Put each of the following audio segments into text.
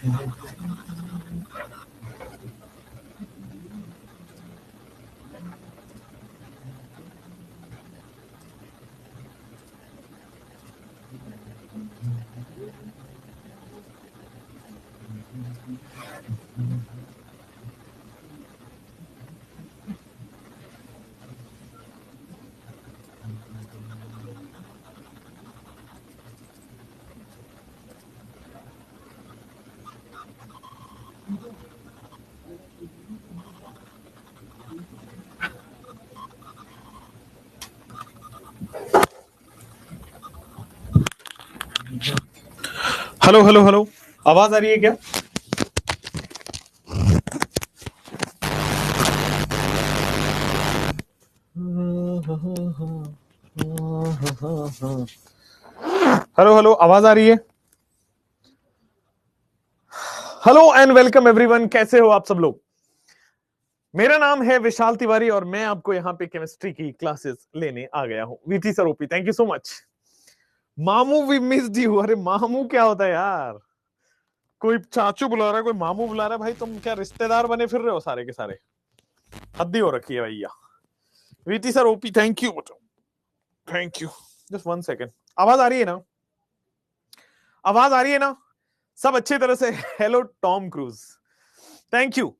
Hello hello hello, आवाज आ रही है क्या? हेलो हेलो, आवाज आ रही है? हेलो एंड वेलकम एवरीवन, कैसे हो आप सब लोग? मेरा नाम है विशाल तिवारी और मैं आपको यहाँ पे केमिस्ट्री की क्लासेस लेने आ गया हूँ। VT sir, OP, thank you so much. मामू वी मिस्ड यू। अरे मामू क्या होता है यार? कोई चाचू बुला रहा है, कोई मामू बुला रहा है। भाई तुम क्या रिश्तेदार बने फिर रहे हो सारे के सारे? हद्दी हो रखी है भैया। VT sir, OP, thank you, thank you. Just 1 second. आवाज आ रही है ना? आवाज आ रही है ना? सब अच्छी तरह से? Hello Tom cruise, thank you.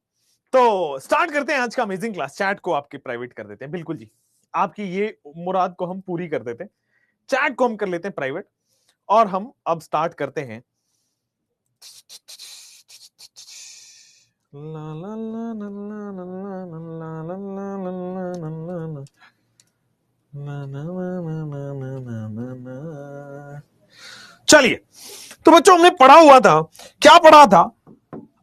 तो स्टार्ट करते हैं आज का अमेजिंग क्लास। चैट को आपके प्राइवेट कर देते हैं। बिल्कुल जी, आपकी ये मुराद को हम पूरी कर देते हैं। चैट को हम कर लेते हैं प्राइवेट और हम अब स्टार्ट करते हैं। चलिए, तो बच्चों हमने पढ़ा हुआ था, क्या पढ़ा था?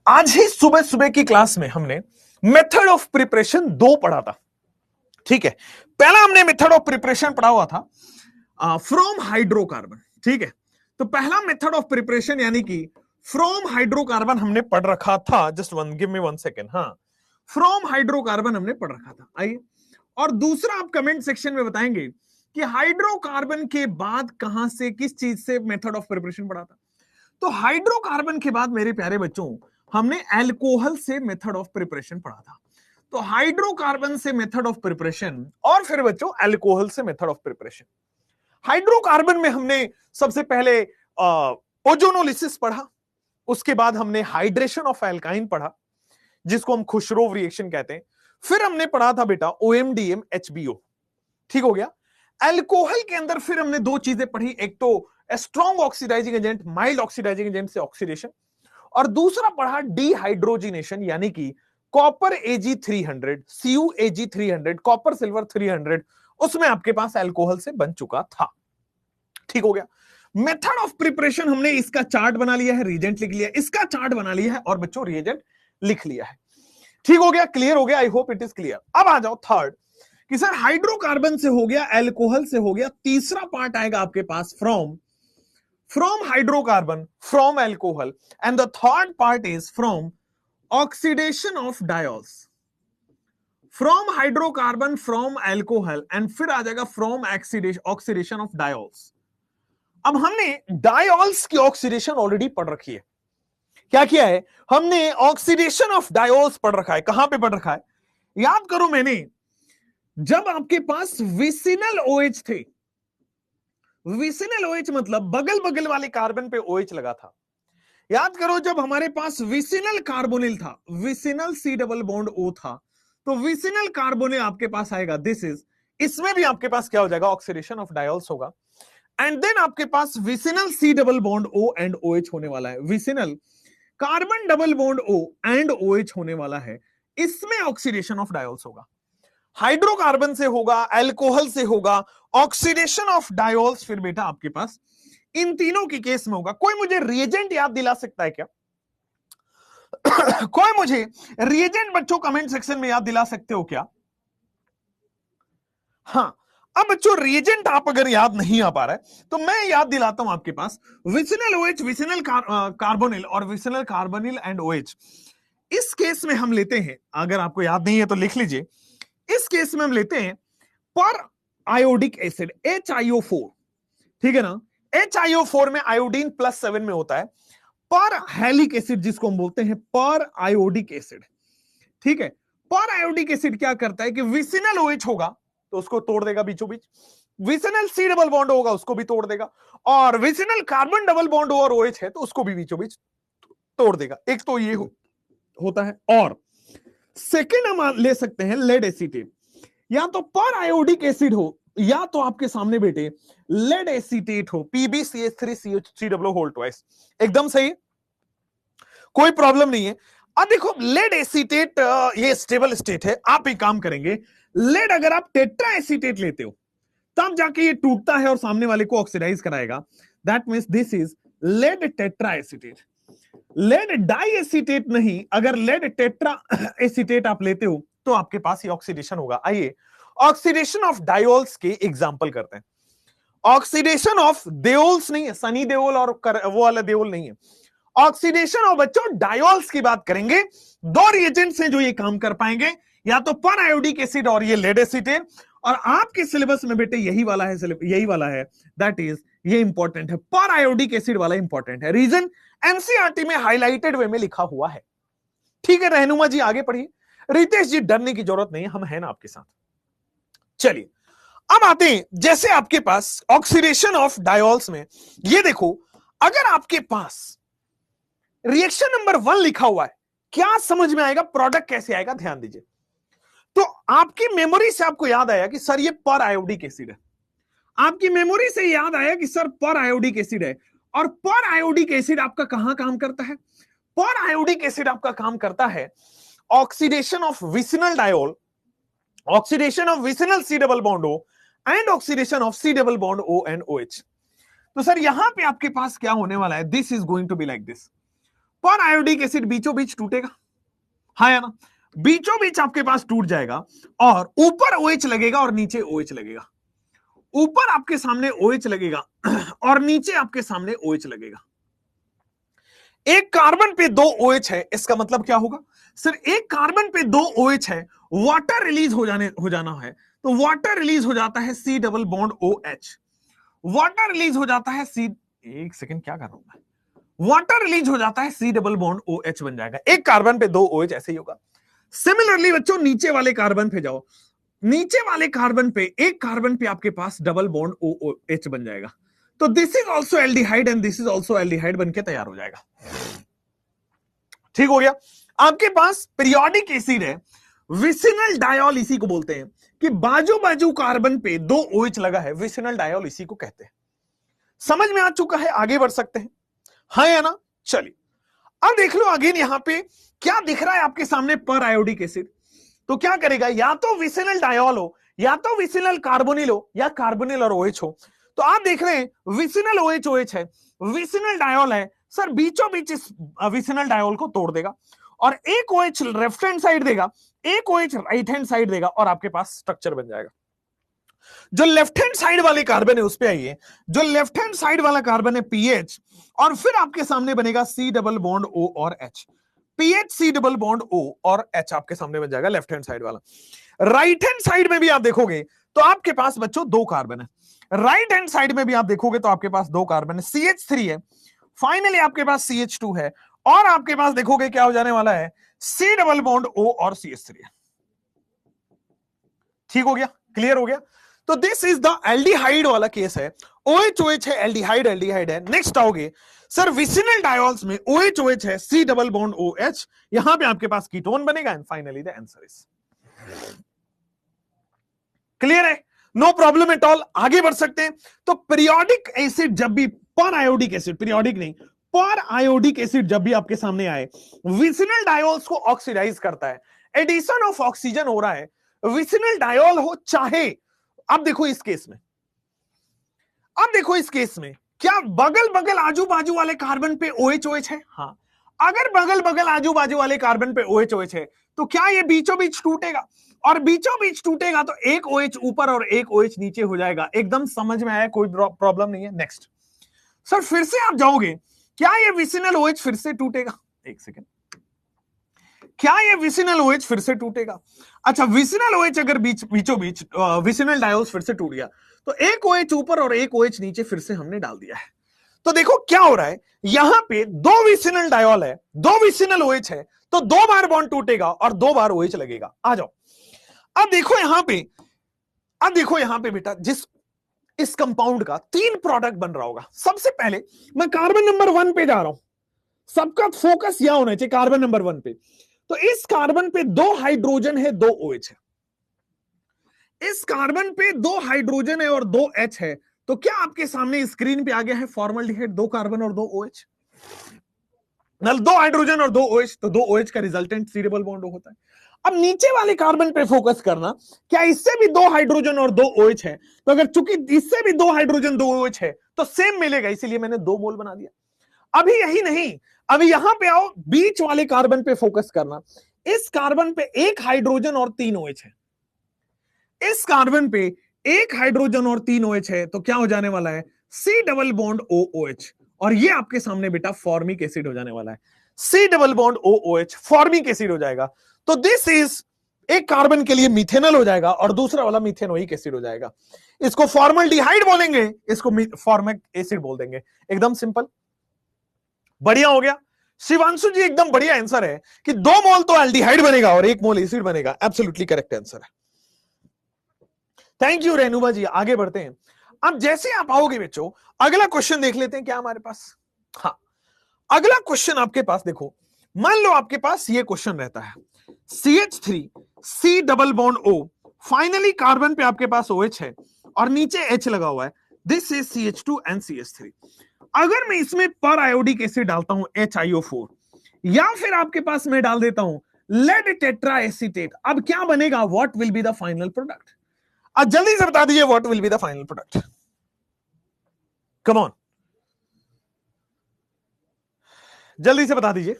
आज ही सुबह सुबह की क्लास में हमने मेथड ऑफ प्रिपरेशन 2 पढ़ा था। ठीक है, पहला हमने मेथड ऑफ प्रिपरेशन पढ़ा हुआ था फ्रॉम हाइड्रोकार्बन। ठीक है, तो पहला मेथड ऑफ प्रिपरेशन यानी कि फ्रॉम हाइड्रोकार्बन हमने पढ़ रखा था। Just one, give me 1 second. हाँ, फ्रॉम हाइड्रोकार्बन हमने पढ़ रखा था। आइए, और दूसरा आप कमेंट सेक्शन में बताएंगे कि हाइड्रोकार्बन के बाद कहां से, किस चीज से मेथड ऑफ प्रिपरेशन पढ़ा था। तो हाइड्रोकार्बन के बाद मेरे प्यारे बच्चों हमने अल्कोहल से मेथड ऑफ प्रिपरेशन पढ़ा था। तो हाइड्रोकार्बन से मेथड ऑफ प्रिपरेशन और फिर बच्चों अल्कोहल से मेथड ऑफ प्रिपरेशन। हाइड्रोकार्बन में हमने सबसे पहले ओजोनोलिसिस पढ़ा, उसके बाद हमने हाइड्रेशन ऑफ एल्काइन पढ़ा जिसको हम खुशरोव रिएक्शन कहते हैं। फिर हमने पढ़ा था बेटा OMDM HBO। ठीक हो गया। अल्कोहल के अंदर फिर हमने 2 चीजें पढ़ी, एक तो strong oxidising agent, mild oxidising agent से ऑक्सीडेशन, और दूसरा पढ़ा डिहाइड्रोजिनेशन यानी कि copper Ag300, CuAg300, copper silver 300, उसमें आपके पास अल्कोहल से बन चुका था। ठीक हो गया। मेथड ऑफ प्रिपरेशन हमने इसका चार्ट बना लिया है, रिएजेंट लिख लिया, इसका चार्ट बना लिया है और बच्चों रिएजेंट लिख लिया है। ठीक हो गया, क्लियर हो गया? I hope it is clear. अब आ जाओ थर्ड कि सर हाइड्रोकार्बन से हो गया, अल्कोहल से हो गया, तीसरा पार्ट आएगा आपके पास from hydrocarbon, from alcohol, and the third part is from oxidation of diols. From hydrocarbon, from alcohol, and फिर आ जाएगा फ्रॉम ऑक्सीडेशन ऑफ डायोल्स। अब हमने डायोल्स की ऑक्सीडेशन ऑलरेडी पढ़ रखी है। क्या किया है हमने? ऑक्सीडेशन ऑफ डायोल्स पढ़ रखा है। कहां पे पढ़ रखा है? याद करो, मैंने जब आपके पास विसिनल OH थे, विसिनल OH मतलब बगल बगल वाले कार्बन पे OH लगा था। याद करो, जब हमारे पास विसिनल कार्बोनिल था, vicinal C double bond O था, तो विसिनल कार्बोनिल आपके पास आएगा, दिस इज, इसमें भी आपके पास क्या हो जाएगा? ऑक्सीडेशन ऑफ डायोल्स होगा। एंड देन आपके पास vicinal C double bond O and OH होने वाला है, vicinal carbon double bond O and OH होने वाला है, इसमें ऑक्सीडेशन ऑफ डायोल्स होगा। हाइड्रोकार्बन से होगा, अल्कोहल से होगा, ऑक्सीडेशन ऑफ डायोल्स फिर बेटा आपके पास इन तीनों के केस में होगा। कोई मुझे रिएजेंट याद दिला सकता है क्या? कोई मुझे रिएजेंट बच्चों कमेंट सेक्शन में याद दिला सकते हो क्या? हाँ, अब बच्चों रिएजेंट आप अगर याद नहीं आ पा रहा है तो मैं याद दिलाता हूं आपके पास। विसिनल OH, विसिनल कार्बोनिल और विसिनल कार्बोनिल एंड OH, इस केस में हम लेते हैं, अगर आपको याद नहीं है तो लिख लीजिए, इस केस में हम लेते हैं पर आयोडिक एसिड HiO4। ठीक है ना? HiO4 में आयोडीन +7 में होता है, पर हैलिक एसिड जिसको हम बोलते हैं पर आयोडिक एसिड, ठीक है। पर आयोडिक एसिड क्या करता है कि विसिनल OH होगा तो उसको तोड़ देगा बीचों बीच, विसिनल C डबल बॉन्ड होगा उसको भी तोड़ देगा, और विसिनल कार्बन डबल बॉन्ड और OH है तो उसको भी बीचों बीच तोड़ देगा। एक तो ये होता है। और सेकेंड हम ले सकते हैं लेड एसीटेट, या तो पर आयोडिक एसिड हो या तो आपके सामने बेटे लेड एसीटेट हो, PbCH3CH3 एकदम सही, कोई प्रॉब्लम नहीं है। अब देखो लेड एसीटेट ये स्टेबल स्टेट है, आप एक काम करेंगे, लेड अगर आप टेट्रा एसीटेट लेते हो तब जाके ये टूटता है और सामने वाले को ऑक्सीडाइज कराएगा, that means this is lead tetra acetate. Lead di acetate नहीं, अगर लेड टेट्रा एसीटेट आप लेते हो तो आपके पास ये ऑक्सीडेशन होगा। आइए ऑक्सीडेशन ऑफ डायोल्स के एग्जांपल करते हैं। ऑक्सीडेशन ऑफ देओल्स नहीं है, सनी देओल और वो वाला देओल नहीं है, ऑक्सीडेशन ऑफ बच्चों डायोल्स की बात करेंगे। दो रिएजेंट्स हैं जो ये काम कर पाएंगे, या तो पर आयोडिक एसिड और ये लेड एसीटेट, और आपके सिलेबस में बेटे यही वाला है, दैट इज ये इंपॉर्टेंट है, पर आयोडिक एसिड वाला इंपॉर्टेंट है। रीजन एनसीईआरटी में हाईलाइटेड वे में लिखा हुआ है, ठीक है। रहनुमा जी आगे पढ़िए, रितेश जी डरने की जरूरत नहीं है, हम हैं ना आपके साथ। चलिए अब आते हैं, जैसे आपके पास ऑक्सीडेशन ऑफ डायोल्स में ये देखो, अगर आपके पास रिएक्शन नंबर 1 लिखा हुआ है, क्या समझ में आएगा, प्रोडक्ट कैसे आएगा, ध्यान दीजिए। तो आपकी मेमोरी से आपको याद आया कि सर ये पर आयोडिक एसिड है, आपकी मेमोरी से याद आया कि सर पर आयोडिक एसिड है, और पर आयोडिक एसिड आपका कहां काम करता है, पर आयोडिक एसिड आपका काम करता है oxidation of vicinal diol, oxidation of vicinal C double bond O and oxidation of C double bond O and OH। तो सर यहां पे आपके पास क्या होने वाला है, this is going to be like this, periodic acid बीचों बीच टूटेगा, हाँ या ना, बीचों बीच आपके पास टूट जाएगा, और ऊपर OH लगेगा और नीचे OH लगेगा, ऊपर आपके सामने OH लगेगा और नीचे आपके सामने OH लगेगा। एक कार्बन पे 2 OH है, इसका मतलब क्या होगा सर, एक कार्बन पे 2 OH है, वाटर रिलीज हो जाना है, तो वाटर रिलीज हो जाता है C double bond OH, water release हो जाता है C, एक सेकंड क्या कर रहा हूं मैं, वाटर रिलीज हो जाता है C डबल बॉन्ड OH बन जाएगा, एक कार्बन पे 2 OH ऐसे ही होगा। सिमिलरली बच्चों नीचे वाले कार्बन पे जाओ, नीचे वाले कार्बन पे एक कार्बन पे आपके पास डबल बॉन्ड OH बन जाएगा, तो this is also aldehyde and this is also aldehyde बनके तैयार हो जाएगा। ठीक हो गया। आपके पास पीरियोडिक एसिड है, विसिनल डायोल इसी को बोलते हैं, कि बाजू बाजू कार्बन पे 2 OH लगा है, विसिनल डायोल इसी को कहते हैं। समझ में आ चुका है, आगे बढ़ सकते हैं, हाँ या ना। चलिए अब देख लो अगेन यहां पे क्या दिख रहा है आपके सामने, पर आयोडिक एसिड, तो क्या करेगा, या तो विसिनल डायोल हो, या तो विसिनल कार्बोनिल हो, या कार्बोनिल और OH हो। तो आप देख रहे हैं विसिनल OH है, विसिनल डायोल है, सर बीचों बीच इस विसिनल डायोल को तोड़ देगा, और एक OH लेफ्ट हैंड साइड देगा, एक OH राइट हैंड साइड देगा, और आपके पास स्ट्रक्चर बन जाएगा। जो लेफ्ट हैंड साइड वाले कार्बन है उस पे आइए, जो लेफ्ट हैंड साइड वाला कार्बन है PH, और फिर आपके सामने बनेगा C डबल बॉन्ड O और H, PH C double bond O और H आपके सामने बन जाएगा लेफ्ट हैंड साइड वाला। राइट हैंड साइड में भी आप देखोगे तो आपके पास बच्चों 2 कार्बन है, राइट हैंड साइड में भी आप देखोगे तो आपके पास 2 कार्बन है, CH3 है, फाइनली आपके पास CH2 है, और आपके पास देखोगे क्या हो जाने वाला है, C डबल बॉन्ड O और CH3 है। ठीक हो गया, क्लियर हो गया। तो दिस इज द एल्डिहाइड वाला केस है, OH है, एल्डिहाइड एल्डिहाइड है। नेक्स्ट आओगे सर विसिनल डायोल्स में OH है, C डबल बॉन्ड OH, यहां पे आपके पास कीटोन बनेगा, and finally the answer is clear है, नो प्रॉब्लम एट ऑल, आगे बढ़ सकते हैं। तो पीरियोडिक एसिड जब भी, पर आयोडिक एसिड, पीरियोडिक नहीं, पर आयोडिक एसिड जब भी आपके सामने आए, विसिनल डायोल्स को ऑक्सीडाइज करता है, एडिशन ऑफ ऑक्सीजन हो रहा है, विसिनल डायोल हो चाहे, अब देखो इस केस में, अब देखो इस केस में क्या बगल बगल आजू बाजू वाले कार्बन पे OH है, हाँ, अगर बगल बगल आजू बाजू वाले कार्बन पे OH है तो क्या ये बीचों बीच टूटेगा, और बीचों बीच टूटेगा तो एक OH ऊपर और एक OH नीचे हो जाएगा। एकदम समझ में आया, कोई प्रॉब्लम नहीं है। नेक्स्ट सर फिर से आप जाओगे, क्या ये विसिनल OH फिर से टूटेगा, एक सेकेंड, क्या ये विसिनल OH फिर से टूटेगा? अच्छा, विसिनल OH अगर बीचों बीच विसिनल डायोल्स फिर से टूट गया तो एक OH ऊपर और एक OH नीचे फिर से हमने डाल दिया है, तो देखो क्या हो रहा है, यहां पे दो विसिनल डायोल है, दो विसिनल OH है, तो 2 बार बॉन्ड टूटेगा और 2 बार OH लगेगा। आ जाओ, अब देखो यहां पे, अब देखो यहां पे बेटा, जिस इस कंपाउंड का 3 प्रोडक्ट बन रहा होगा। सबसे पहले मैं कार्बन नंबर 1 पे जा रहा हूं, सबका फोकस यहां होना चाहिए कार्बन नंबर 1 पे। तो इस कार्बन पे 2 हाइड्रोजन है, 2 OH है, इस कार्बन पे 2 हाइड्रोजन है और 2 H है। तो क्या आपके सामने स्क्रीन पे आ गया है फॉर्मल्डिहाइड, 2 कार्बन और 2 OH, 2 हाइड्रोजन और 2 OH, तो 2 OH का रिजल्टेंट सी डबल बॉन्ड होता है। अब नीचे वाले कार्बन पे फोकस करना, क्या इससे भी 2 हाइड्रोजन और 2 OH है, तो अगर चूंकि इससे भी 2 हाइड्रोजन 2 OH है तो सेम मिलेगा, इसीलिए मैंने 2 मोल बना दिया। अभी यही नहीं, अभी यहां पे आओ, बीच वाले कार्बन पे फोकस करना, इस कार्बन पे 1 हाइड्रोजन और 3 OH है, इस कार्बन पे 1 हाइड्रोजन और 3 OH है, तो क्या हो जाने वाला है, C डबल बॉन्ड OOH, और ये आपके सामने बेटा फॉर्मिक एसिड हो जाने वाला है, C double bond OOH formic acid हो जाएगा। तो दिस इज, एक कार्बन के लिए मिथेनॉल हो जाएगा और दूसरा वाला मिथेनोइक एसिड हो जाएगा। इसको फॉर्मल्डिहाइड बोलेंगे, इसको फॉर्मिक एसिड बोल देंगे। एकदम सिंपल, बढ़िया हो गया शिवांशु जी, एकदम बढ़िया आंसर है कि 2 मोल तो एल्डिहाइड बनेगा और 1 मोल एसिड बनेगा। एब्सोल्युटली करेक्ट आंसर है। थैंक यू रेणुबा जी, आगे बढ़ते हैं। अब जैसे आप आओगे बच्चों, अगला क्वेश्चन देख लेते हैं क्या हमारे पास। हाँ, अगला क्वेश्चन आपके पास देखो, मान लो आपके पास ये क्वेश्चन रहता है, CH3 C double bond O, finally carbon पे आपके पास OH है और नीचे H लगा हुआ है, this is CH2 and CH3। अगर मैं इसमें पर आयोडिक एसिड डालता हूं HiO4, या फिर आपके पास मैं डाल देता हूं लेड टेट्रा एसीटेट, अब क्या बनेगा, what will be the final product? अब जल्दी से बता दीजिए what will be the final product, come on, जल्दी से बता दीजिए।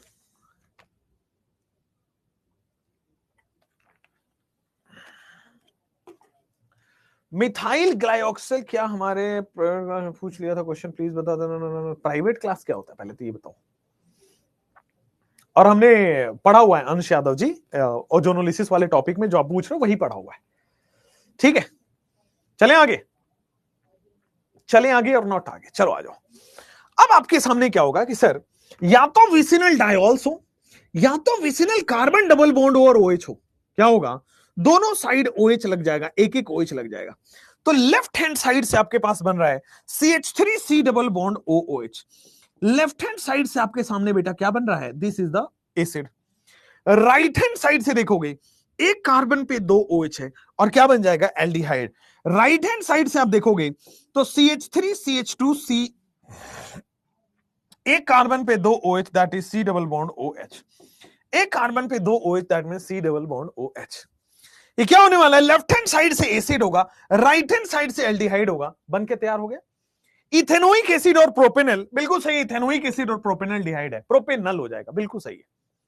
मिथाइल ग्लाइऑक्सिल क्या हमारे पूछ लिया था क्वेश्चन, प्लीज बता दो। प्राइवेट क्लास क्या होता है पहले तो ये बताओ। और हमने पढ़ा हुआ है अंश यादव जी, ओजोनोलिसिस वाले टॉपिक में जो आप पूछ रहे हो वही पढ़ा हुआ है, ठीक है। चलें आगे, चलें आगे और नॉट आगे, चलो आ जाओ। अब आपके सामने क्या होगा कि सर, या तो विसिनल डायोल्स हो या तो विसिनल कार्बन डबल बॉन्ड और OH हो, क्या होगा, दोनों साइड OH लग जाएगा, एक एक OH लग जाएगा। तो लेफ्ट हैंड साइड से आपके पास बन रहा है CH3 C double bond OOH, left hand side से आपके सामने बेटा क्या बन रहा है, this is the acid. Right hand side से देखोगे, एक कार्बन पे 2 OH है और क्या बन जाएगा, एल्डिहाइड। राइट हैंड साइड से आप देखोगे तो CH3 CH2 C, एक कार्बन पे 2 OH that is C double bond OH, एक कार्बन पे 2 OH that means C double bond OH। ये क्या होने वाला है, लेफ्ट हैंड साइड से एसिड होगा, राइट हैंड साइड से एल्डिहाइड होगा, बन के तैयार हो गया इथेनोइक एसिड और प्रोपेनल। बिल्कुल सही, इथेनोइक एसिड और प्रोपेनल डिहाइड है, प्रोपेनल हो जाएगा, बिल्कुल सही है,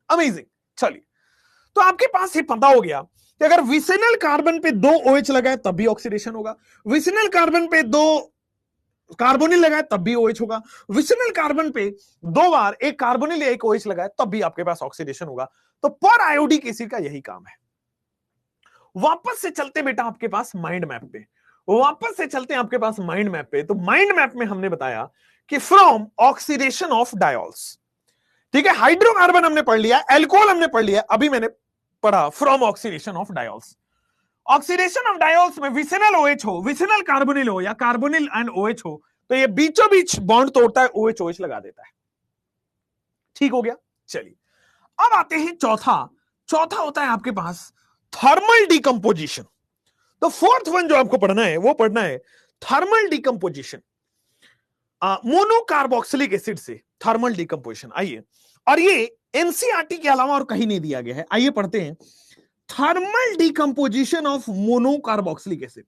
अमेजिंग। चलिए, तो आपके पास ये पता हो गया कि अगर विसिनल कार्बन पे 2 OH लगाए तब भी ऑक्सीडेशन होगा, विसिनल कार्बन पे 2 कार्बोनिल लगाए तब भी OH होगा, विसिनल कार्बन पे 2 बार एक कार्बोनिल एक OH लगाए तब भी आपके पास ऑक्सीडेशन होगा। तो पर आयोडिक एसिड का यही काम है। वापस से चलते बेटा आपके पास माइंड मैप पे, वापस से चलते हैं आपके पास माइंड मैप पे। तो माइंड मैप में हमने बताया कि फ्रॉम ऑक्सीडेशन ऑफ डायोल्स, ठीक है, हाइड्रोकार्बन हमने पढ़ लिया, एल्कोहल हमने पढ़ लिया, अभी मैंने पढ़ा from oxidation of diols. Oxidation of diols में विसिनल OH हो, विसिनल कार्बोनिल हो या कार्बोनिल एंड OH हो, तो ये बीचों बीच बॉन्ड तोड़ता है, OH OH लगा देता है, ठीक हो गया। चलिए, अब आते हैं चौथा, चौथा होता है आपके पास थर्मल डिकम्पोजिशन। तो फोर्थ वन जो आपको पढ़ना है वो पढ़ना है थर्मल डिकम्पोजिशन, मोनोकार्बोक्सिलिक एसिड से थर्मल डिकम्पोजिशन। आइए, और ये एनसीईआरटी के अलावा और कहीं नहीं दिया गया है, आइए पढ़ते हैं thermal decomposition of monocarboxylic acid.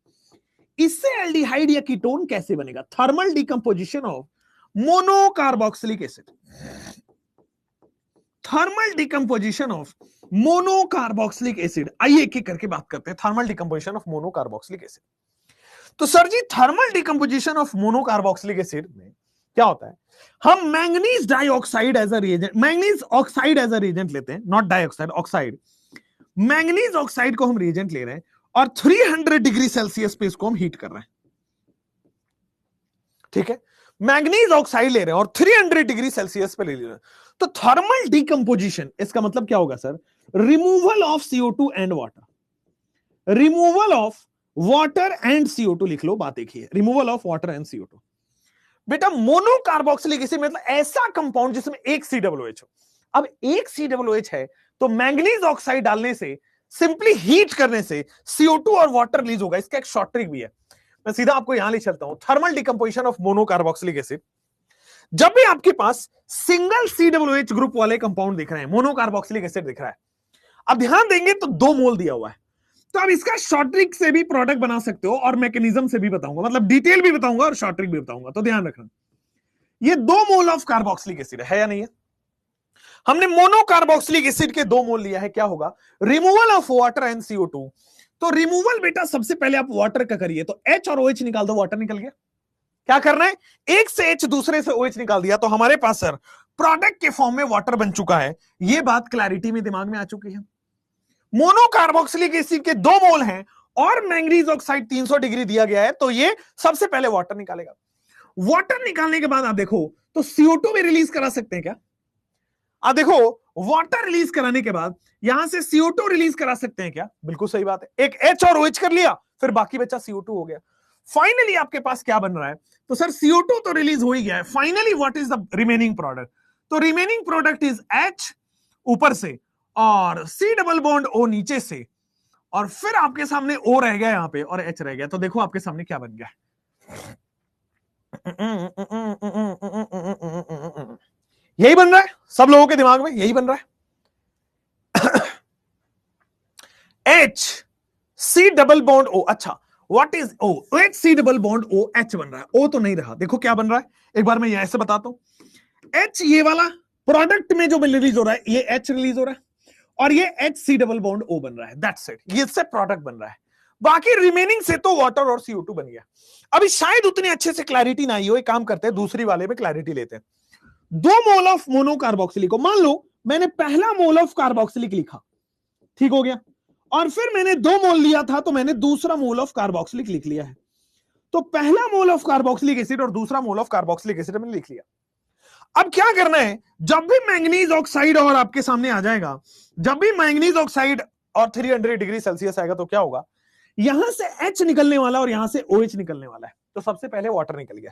इससे एल्डिहाइड या कीटोन कैसे बनेगा, thermal decomposition of monocarboxylic acid, thermal decomposition of monocarboxylic acid. आइए एक एक करके बात करते हैं thermal decomposition of monocarboxylic acid. तो sir ji, thermal decomposition of monocarboxylic acid में क्या होता है, हम manganese dioxide as a reagent, manganese oxide as a reagent लेते हैं, not dioxide, oxide, manganese oxide को हम रिएजेंट ले रहे हैं और 300 डिग्री सेल्सियस पे इसको हम हीट कर रहे हैं, ठीक है। मैंगनीज ऑक्साइड ले रहे हैं और 300 डिग्री सेल्सियस पे ले रहे हैं, तो थर्मल डिकम्पोजिशन, इसका मतलब क्या होगा sir? Removal of CO2 and water, removal of water and CO2 लिख लो, बात एक ही है, removal of water and CO2। बेटा मोनोकार्बोक्सिलिक एसिड मतलब ऐसा कंपाउंड जिसमें एक COOH हो। अब एक COOH है तो मैंगनीज ऑक्साइड डालने से, सिंपली हीट करने से CO2 और वाटर रिलीज होगा। इसका एक शॉर्ट ट्रिक भी है, मैं सीधा आपको यहां ले चलता हूं। Thermal decomposition of monocarboxylic acid, जब भी आपके पास सिंगल COOH ग्रुप वाले कंपाउंड दिख रहे हैं, मोनोकार्बोक्सिलिक एसिड दिख रहा है, अब ध्यान देंगे तो 2 मोल दिया हुआ है, तो अब इसका शॉर्ट ट्रिक से भी प्रोडक्ट बना सकते हो और मैकेनिज्म से भी बताऊंगा, मतलब डिटेल भी बताऊंगा और शॉर्ट ट्रिक भी बताऊंगा, तो ध्यान रखना। ये 2 मोल ऑफ कार्बोक्सिलिक एसिड है या नहीं है? हमने मोनोकार्बोक्सिलिक एसिड के 2 मोल लिया है, क्या होगा? Removal of water and CO2। तो रिमूवल बेटा सबसे पहले आप वाटर का करिए, तो H और OH निकाल दो, वाटर निकल गया। क्या करना है? एक से H दूसरे से OH निकाल दिया, तो हमारे पास सर प्रोडक्ट के फॉर्म में वाटर बन चुका है। यह बात क्लैरिटी में दिमाग में आ चुकी है। मोनोकार्बोक्सिलिक एसिड के 2 मोल हैं और मैंगनीज ऑक्साइड 300 डिग्री दिया गया है, तो ये सबसे पहले वाटर निकालेगा। वाटर निकालने के बाद आप देखो तो CO2 भी रिलीज करा सकते हैं क्या? आप देखो वाटर रिलीज कराने के बाद यहां से CO2 रिलीज करा सकते हैं क्या? बिल्कुल सही बात है। एक H और OH कर लिया, फिर बाकी बचा CO2 हो गया। फाइनली आपके पास क्या बन रहा है? तो सर CO2 तो रिलीज हो ही गया है, finally what is the remaining product? तो रिमेनिंग प्रोडक्ट इज H ऊपर से और C डबल बॉन्ड O नीचे से, और फिर आपके सामने O रह गया यहां पे और H रह गया। तो देखो आपके सामने क्या बन गया, यही बन रहा है सब लोगों के दिमाग में, यही बन रहा है। H C double bond O, अच्छा what is O? H C double bond O H बन रहा है, O तो नहीं रहा। देखो क्या बन रहा है, एक बार मैं यहां से बताता हूं। H ये वाला प्रोडक्ट में जो रिलीज हो रहा है, ये H रिलीज हो रहा है, और ये H C double bond O बन रहा है, दैट्स इट। ये इससे प्रोडक्ट बन रहा है, बाकी रिमेनिंग से तो वाटर और CO2 बन गया। अभी शायद उतनी अच्छे से क्लैरिटी ना आई हो, एक काम करते हैं दूसरी वाले में क्लैरिटी लेते हैं। 2 मोल ऑफ मोनोकार्बोक्सिलिक को, मान लो मैंने पहला मोल ऑफ कार्बोक्सिलिक लिखा, ठीक हो गया, और फिर मैंने 2 मोल लिया था तो मैंने दूसरा मोल ऑफ कार्बोक्सिलिक लिख लिया है। तो पहला मोल ऑफ कार्बोक्सिलिक एसिड और दूसरा मोल ऑफ कार्बोक्सिलिक एसिड मैंने लिख लिया। अब क्या करना है, जब भी मैंगनीज ऑक्साइड और आपके सामने आ जाएगा, जब भी मैंगनीज ऑक्साइड और 300 डिग्री सेल्सियस आएगा, तो क्या होगा? यहां से H निकलने वाला और यहां से OH निकलने वाला है। तो सबसे पहले वाटर निकल गया,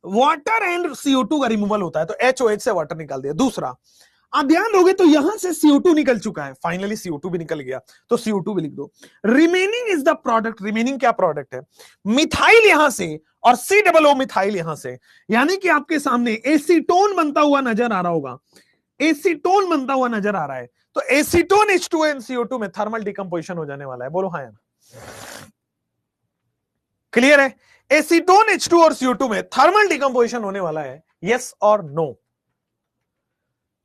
वाटर एंड CO2 का रिमूवल होता है, तो HOH से वाटर निकाल दिया। दूसरा, आप ध्यान दोगे तो यहां से CO2 निकल चुका है, फाइनली CO2 भी निकल गया, तो CO2 भी लिख दो। Remaining is the product, remaining क्या प्रोडक्ट है? मिथाइल यहां से और COO मिथाइल यहां से, यानी कि आपके सामने एसीटोन बनता हुआ नजर आ रहा होगा, एसीटोन बनता हुआ नजर आ रहा है। तो एसीटोन H2 CO2 में थर्मल डिकम्पोजिशन हो जाने वाला है, बोलो हाँ या ना? क्लियर है? एसीटोन H2 और CO2 में थर्मल डिकम्पोजिशन होने वाला है, यस और no?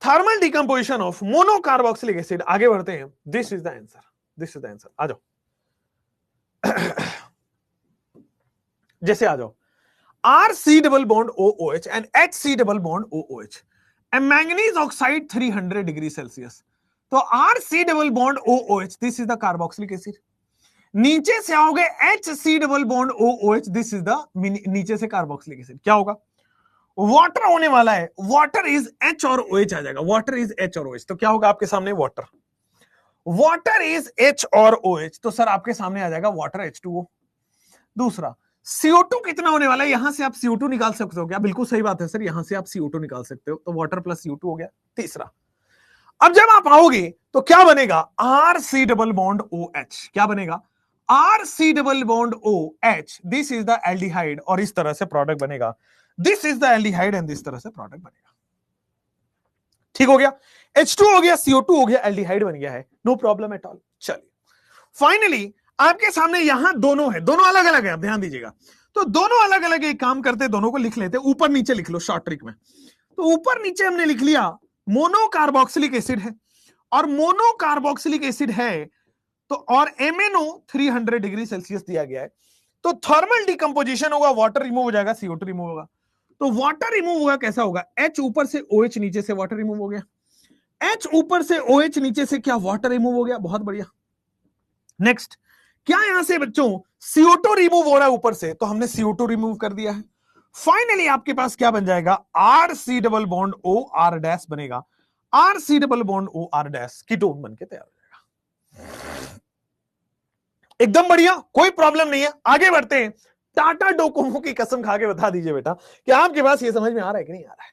Thermal decomposition of monocarboxylic acid, आगे बढ़ते हैं। This is the answer, this is the answer. आ जाओ जैसे आ जाओ, RC double bond OOH and HC double bond OOH and manganese oxide 300 degree Celsius. तो RC double bond OOH, this is the carboxylic acid. नीचे से आओगे HC double bond OOH, this is the नीचे से कार्बोक्सिलिक एसिड। क्या होगा? Water होने वाला है, वाटर इज H और OH आ जाएगा, वाटर इज H और OH। तो क्या होगा आपके सामने? वाटर, वाटर इज H और OH, तो सर आपके सामने आ जाएगा वाटर H2O। दूसरा, CO2 कितना होने वाला है? यहां से आप CO2 निकाल सकते हो क्या? बिल्कुल सही बात है सर, यहां से आप CO2 निकाल सकते हो, तो वाटर प्लस CO2 हो गया। तीसरा, अब जब आप आओगे तो क्या बनेगा? RC डबल बॉन्ड OH, क्या बनेगा? RC double bond OH, this is the aldehyde, और इस तरह से प्रोडक्ट बनेगा, this is the aldehyde and इस तरह से प्रोडक्ट बनेगा। ठीक हो गया? H2 हो गया, CO2 हो गया, एल्डिहाइड बन गया है, नो प्रॉब्लम एट ऑल। चलिए फाइनली आपके सामने यहां दोनों है, दोनों अलग अलग है, आप ध्यान दीजिएगा। तो दोनों अलग अलग एक काम करते, दोनों को लिख लेते, ऊपर नीचे लिख लो शॉर्ट ट्रिक में। तो ऊपर नीचे हमने लिख लिया मोनोकार्बोक्सिलिक एसिड है, और मोनोकार्बोक्सिलिक एसिड है तो, और MnO 300 डिग्री सेल्सियस दिया गया है, तो थर्मल डिकम्पोजिशन होगा, वाटर रिमूव हो जाएगा, CO2 रिमूव होगा। तो वाटर रिमूव होगा, कैसा होगा? H ऊपर से OH नीचे से वाटर रिमूव हो गया, H ऊपर से OH नीचे से क्या? वाटर रिमूव हो गया, बहुत बढ़िया। नेक्स्ट, क्या यहां से बच्चों CO2 रिमूव हो रहा है ऊपर से, तो हमने CO2 रिमूव कर दिया है। फाइनली आपके पास क्या बन जाएगा, R C double bond O R dash बनेगा, R C double bond O R dash ketone बनके तैयार हो जाएगा। एकदम बढ़िया, कोई प्रॉब्लम नहीं है। आगे बढ़ते हैं। टाटा डोकोमो की कसम खा के बता दीजिए बेटा कि आपके पास ये समझ में आ रहा है कि नहीं आ रहा है।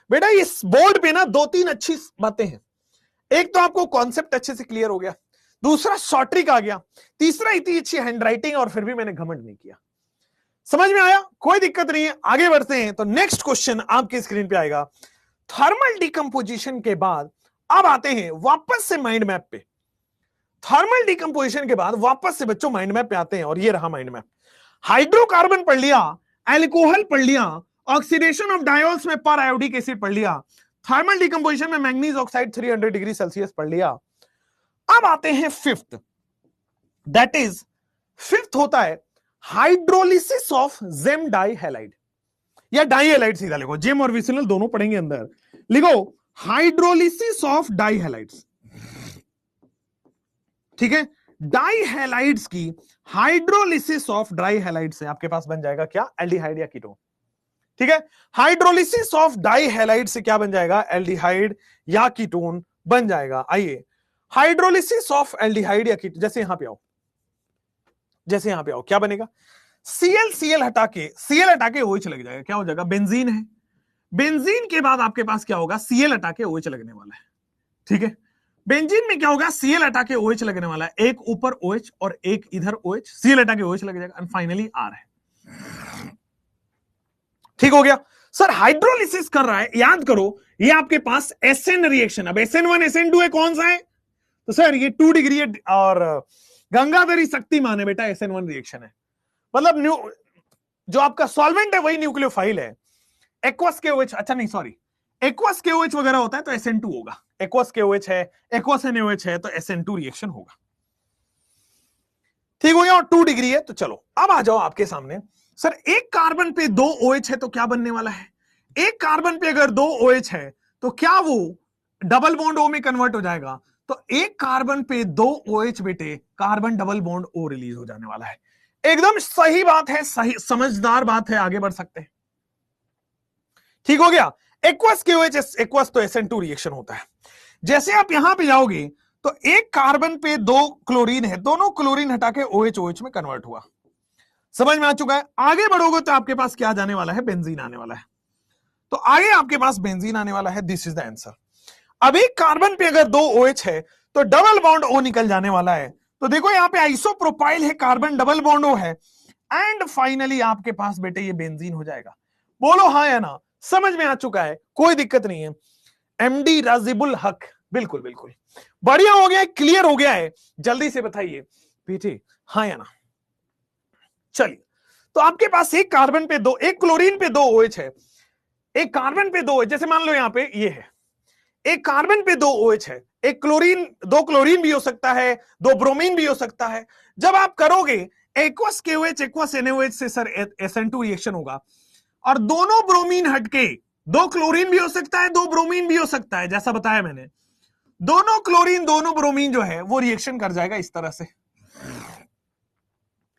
बेटा इस बोर्ड पे ना 2-3 अच्छी बातें हैं। एक तो आपको कॉन्सेप्ट अच्छे से क्लियर हो गया, दूसरा शॉर्ट ट्रिक आ गया, तीसरा इतनी अच्छी हैंडराइटिंग और फिर भी मैंने घमंड नहीं किया। समझ में आया, कोई दिक्कत नहीं है। आगे बढ़ते हैं। तो नेक्स्ट क्वेश्चन आपके स्क्रीन पे आएगा। थर्मल डिकम्पोजिशन के बाद अब आते हैं वापस से माइंड मैप पे। थर्मल डिकम्पोजिशन के बाद वापस से बच्चों माइंड मैप पे आते हैं, और ये रहा माइंड मैप। हाइड्रोकार्बन पढ़ लिया, एल्कोहल पढ़ लिया, ऑक्सीडेशन ऑफ डायोल्स में पर आयोडिक एसिड पढ़ लिया, थर्मल डिकम्पोजिशन में मैंगनीज ऑक्साइड 300 डिग्री सेल्सियस पढ़ लिया। अब आते हैं फिफ्थ, दैट इज फिफ्थ होता है hydrolysis of gem di halide या डाई हैलाइड, सीधा लिखो, जेम और विसिनल दोनों पढ़ेंगे अंदर, लिखो हाइड्रोलिसिस ऑफ डाई हैलाइड्स। ठीक है, डाई हैलाइड्स की हाइड्रोलिसिस ऑफ डाई हैलाइड से आपके पास बन जाएगा क्या, एल्डिहाइड या कीटोन। ठीक है, हाइड्रोलिसिस ऑफ डाई हैलाइड से क्या बन जाएगा, एल्डिहाइड या कीटोन बन जाएगा। आइए, हाइड्रोलिसिस ऑफ एल्डिहाइड या कीटोन, जैसे यहां पे आओ, जैसे यहां पे आओ, क्या बनेगा, सीएल हटा के OH लग जाएगा, क्या हो जाएगा, बेंजीन है। बेंजीन के बाद आपके पास क्या होगा, सीएल हटा के OH लगने वाला है। ठीक है, बेंजीन में क्या होगा, सीएल हटा के OH लगने वाला है, एक ऊपर OH और एक इधर OH, सीएल हटा के OH लग जाएगा, एंड फाइनली आर है। ठीक हो गया। सर हाइड्रोलिसिस कर रहा है, याद करो ये आपके पास एसएन रिएक्शन, अब SN1 SN2 है, कौन सा है, तो सर ये 2 डिग्री और गंगाधरी शक्तिमान है बेटा, SN1 रिएक्शन है। मतलब जो आपका सॉल्वेंट है वही न्यूक्लियोफाइल है। एक्वस के OH, अच्छा नहीं सॉरी, एक्वस के OH वगैरह होता है तो SN2 होगा, एक्वस के OH है, एक्वस NaOH है तो SN2 रिएक्शन होगा। ठीक हो गया, और 2 डिग्री है। तो चलो अब आ जाओ आपके सामने, सर एक कार्बन पे 2 OH है तो क्या बनने वाला है, एक कार्बन पे अगर 2 OH है तो क्या वो डबल बॉन्ड O में कन्वर्ट हो जाएगा, तो एक कार्बन पे 2 OH बेटे carbon double bond O release हो जाने वाला है। एकदम सही बात है, सही समझदार बात है, आगे बढ़ सकते हैं। ठीक हो गया, एक्वस के OH, एक्वस तो SN2 रिएक्शन होता है। जैसे आप यहां पे जाओगे तो एक कार्बन पे 2 क्लोरीन है, दोनों क्लोरीन हटा के OH में कन्वर्ट हुआ। समझ में आ चुका है। आगे बढ़ोगे तो आपके पास क्या जाने वाला है, बेंजीन आने वाला है। तो आगे आपके पास बेंजीन आने वाला है, दिस इज द आंसर। अब एक कार्बन पे अगर 2 OH है तो डबल बॉन्ड O निकल जाने वाला है। तो देखो यहां पे आइसोप्रोपाइल है, कार्बन डबल बॉन्ड O है, एंड फाइनली आपके पास बेटे ये बेंजीन हो जाएगा। बोलो हाँ या ना, समझ में आ चुका है, कोई दिक्कत नहीं है। MD राजिबुल हक, बिल्कुल बिल्कुल बढ़िया हो गया है, क्लियर हो गया है। जल्दी से बताइए बेटे हाँ या ना। चलिए, तो आपके पास एक कार्बन पे 2, एक क्लोरीन पे 2 OH है, एक कार्बन पे 2 OH, जैसे मान लो यहां पे ये है, एक कार्बन पे 2 OH है, एक क्लोरीन, 2 क्लोरीन भी हो सकता है, 2 ब्रोमीन भी हो सकता है। जब आप करोगे एक्वस KOH एक्वस NaOH से सर SN2 रिएक्शन होगा, और दोनों ब्रोमीन हटके 2 क्लोरीन भी हो सकता है, 2 ब्रोमीन भी हो सकता है, जैसा बताया मैंने, दोनों क्लोरीन दोनों ब्रोमीन जो है वो रिएक्शन कर जाएगा इस तरह से।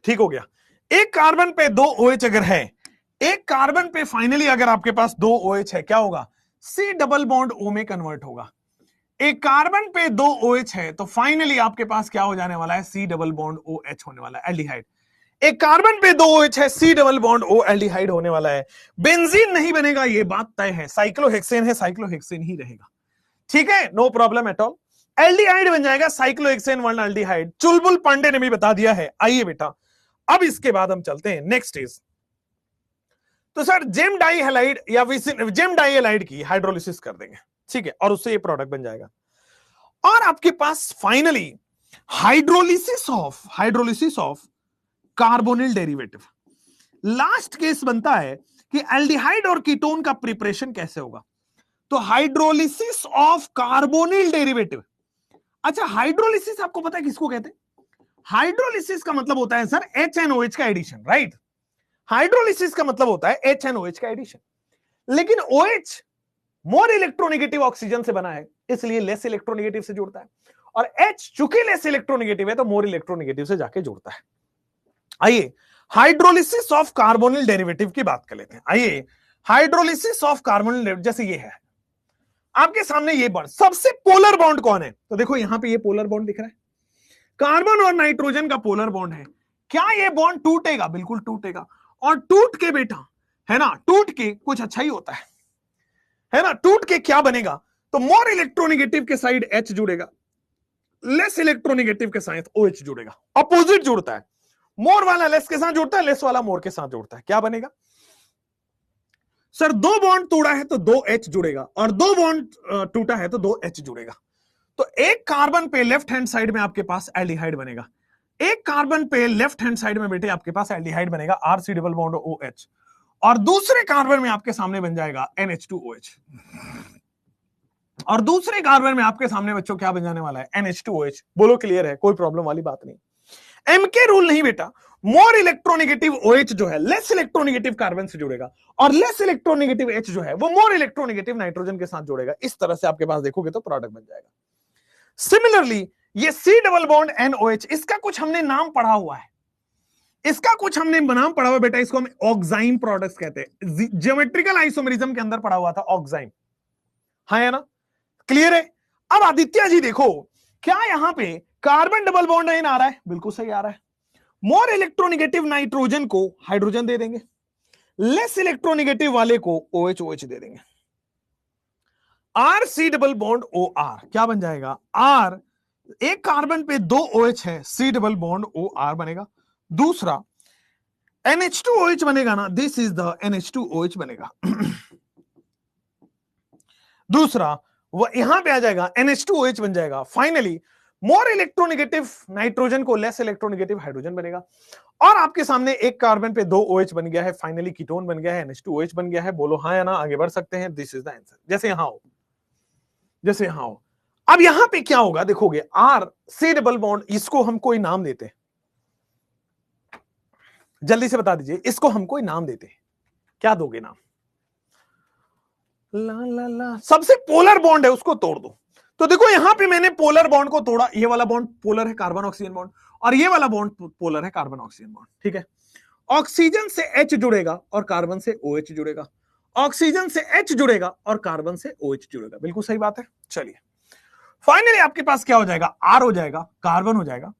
ठीक हो गया, एक कार्बन पे 2 OH अगर है, एक कार्बन पे फाइनली अगर आपके पास 2 OH है, क्या होगा, C डबल बॉन्ड O में कन्वर्ट होगा। एक कार्बन पे 2 OH है तो फाइनली आपके पास क्या हो जाने वाला है, C डबल बॉन्ड OH होने वाला है, एल्डिहाइड। एक कार्बन पे 2 OH है, C double bond O aldehyde होने वाला है। बेंजीन नहीं बनेगा, ये बात तय है, साइक्लोहेक्सेन है, साइक्लोहेक्सेन ही रहेगा। ठीक है, no problem at all. Aldehyde बन जाएगा साइक्लोहेक्सेन 1 एल्डिहाइड, चुलबुल पांडे ने भी बता दिया है। आइए बेटा, अब इसके बाद हम चलते हैं नेक्स्ट इज, तो सर जेम डाई हैलाइड या जेम डाई हैलाइड की हाइड्रोलिसिस कर देंगे, ठीक है, और उससे ये प्रोडक्ट बन जाएगा। और आपके पास finally hydrolysis of carbonyl derivative. Last case बनता है कि एल्डिहाइड और कीटोन का प्रिपरेशन कैसे होगा, तो हाइड्रोलिसिस ऑफ कार्बोनिल डेरिवेटिव। अच्छा, हाइड्रोलिसिस आपको पता है किसको कहते हैं, हाइड्रोलिसिस का मतलब होता है सर HNOH का एडिशन, राइट। हाइड्रोलिसिस का मतलब होता है HNOH का एडिशन, लेकिन OH मोर इलेक्ट्रोनेगेटिव ऑक्सीजन से बना है, इसलिए लेस इलेक्ट्रोनेगेटिव से जुड़ता है, और H चूंकि लेस इलेक्ट्रोनेगेटिव है तो मोर इलेक्ट्रोनेगेटिव से जाके जुड़ता है। आइए, हाइड्रोलिसिस ऑफ कार्बोनिल डेरिवेटिव की बात कर लेते हैं। आइए, हाइड्रोलिसिस ऑफ कार्बोनिल डेरिवेटिव, जैसे ये है आपके सामने, ये बॉन्ड सबसे पोलर बॉन्ड कौन है? तो देखो यहां पे ये पोलर बॉन्ड दिख रहा है, कार्बन और नाइट्रोजन का पोलर बॉन्ड है। क्या ये बॉन्ड टूटेगा? बिल्कुल टूटेगा। और टूट के बेटा, है ना, टूट के कुछ अच्छा ही होता है ना, टूट के क्या बनेगा? तो मोर इलेक्ट्रोनिगेटिव के साइड H जुड़ेगा, लेस इलेक्ट्रोनिगेटिव के साथ OH जुड़ेगा, अपोजिट जुड़ता है। मोर वाला लेस के साथ जुड़ता है, लेस वाला मोर के साथ जुड़ता है, क्या बनेगा? सर दो बॉन्ड तोड़ा है तो 2H जुड़ेगा, और दो बॉन्ड टूटा है तो 2H जुड़ेगा। तो एक कार्बन पे लेफ्ट हैंड साइड में आपके पास एल्डिहाइड बनेगा, एक कार्बन पे लेफ्ट हैंड साइड में बेटे आपके पास एल्डिहाइड बनेगा RC डबल बॉन्ड OH, और दूसरे कार्बन में आपके सामने बन जाएगा NH2OH, और दूसरे कार्बन में आपके सामने बच्चों क्या बन जाने वाला है? NH2OH। बोलो क्लियर है? कोई प्रॉब्लम वाली बात नहीं। MK रूल नहीं बेटा, मोर इलेक्ट्रोनिगेटिव OH जो है लेस इलेक्ट्रोनिगेटिव कार्बन से जुड़ेगा, और लेस इलेक्ट्रोनिगेटिव H जो है वो मोर इलेक्ट्रोनिगेटिव नाइट्रोजन के साथ जुड़ेगा। इस तरह से आपके पास देखोगे तो प्रोडक्ट बन जाएगा। सिमिलरली ये C डबल बॉन्ड NOH, इसका कुछ हमने नाम पढ़ा हुआ है, इसका कुछ हमने नाम पढ़ा हुआ बेटा, इसको हम ऑक्साइन प्रोडक्ट्स कहते हैं। ज्योमेट्रिकल आइसोमेरिज्म के अंदर पढ़ा हुआ था ऑक्साइन, हाँ है ना, क्लियर है? अब आदित्य जी देखो, क्या यहां पे कार्बन डबल बॉन्ड आ रहा है? बिल्कुल सही आ रहा है। मोर इलेक्ट्रोनिगेटिव नाइट्रोजन को हाइड्रोजन दे देंगे, लेस इलेक्ट्रोनिगेटिव वाले को OH दे देंगे। RC डबल बॉन्ड OR क्या बन जाएगा? R, एक कार्बन पे 2 OH है, C डबल बॉन्ड OR बनेगा। दूसरा NH2OH बनेगा ना, दिस इज द NH2OH बनेगा। दूसरा वो यहां पे आ जाएगा, NH2OH बन जाएगा। फाइनली मोर इलेक्ट्रोनिगेटिव नाइट्रोजन को लेस इलेक्ट्रोनिगेटिव हाइड्रोजन बनेगा, और आपके सामने एक कार्बन पे 2 OH बन गया है, फाइनली कीटोन बन गया है, NH2OH बन गया है। बोलो हाँ या ना, आगे बढ़ सकते हैं। This is the answer. जैसे यहां हो, जैसे यहां हो। अब यहां पे क्या होगा देखोगे, RC डबल बॉन्ड, इसको हम कोई नाम देते हैं, जल्दी से बता दीजिए, इसको हम कोई नाम देते हैं, क्या दोगे नाम? ला ला ला, सबसे पोलर बॉन्ड है उसको तोड़ दो। तो देखो यहां पे मैंने पोलर बॉन्ड को तोड़ा, ये वाला बॉन्ड पोलर है, कार्बन ऑक्सीजन बॉन्ड, और ये वाला बॉन्ड पोलर है, कार्बन ऑक्सीजन बॉन्ड। ठीक है, ऑक्सीजन से H जुड़ेगा और कार्बन से OH जुड़ेगा, ऑक्सीजन से H जुड़ेगा और कार्बन से OH जुड़ेगा। बिल्कुल सही बात है। चलिए फाइनली आपके पास क्या हो जाएगा? R हो जाएगा, कार्बन हो जाएगा,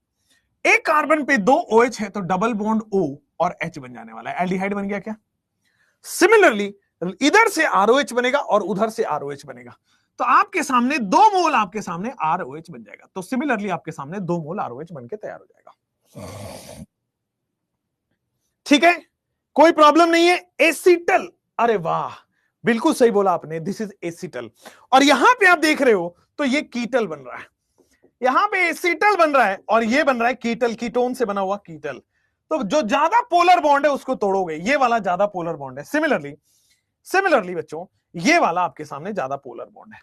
एक कार्बन पे 2 OH है तो डबल बॉन्ड O और H बन जाने वाला है, एल्डिहाइड बन गया क्या? सिमिलरली इधर से ROH बनेगा और उधर से ROH बनेगा, तो आपके सामने 2 मोल आपके सामने ROH बन जाएगा। तो सिमिलरली आपके सामने 2 मोल ROH बनके तैयार हो जाएगा। ठीक है, कोई प्रॉब्लम नहीं है। एसीटल, अरे वाह, बिल्कुल सही बोला आपने, दिस इज एसीटल। और यहां पे आप देख रहे हो तो ये कीटल बन रहा है, यहां पे एसीटल बन रहा है और ये बन रहा है कीटल, कीटोन से बना हुआ कीटल। तो जो ज्यादा पोलर बॉन्ड है उसको तोड़ोगे, ये वाला ज्यादा पोलर बॉन्ड है। सिमिलरली बच्चों, ये वाला आपके सामने ज्यादा पोलर बॉन्ड है,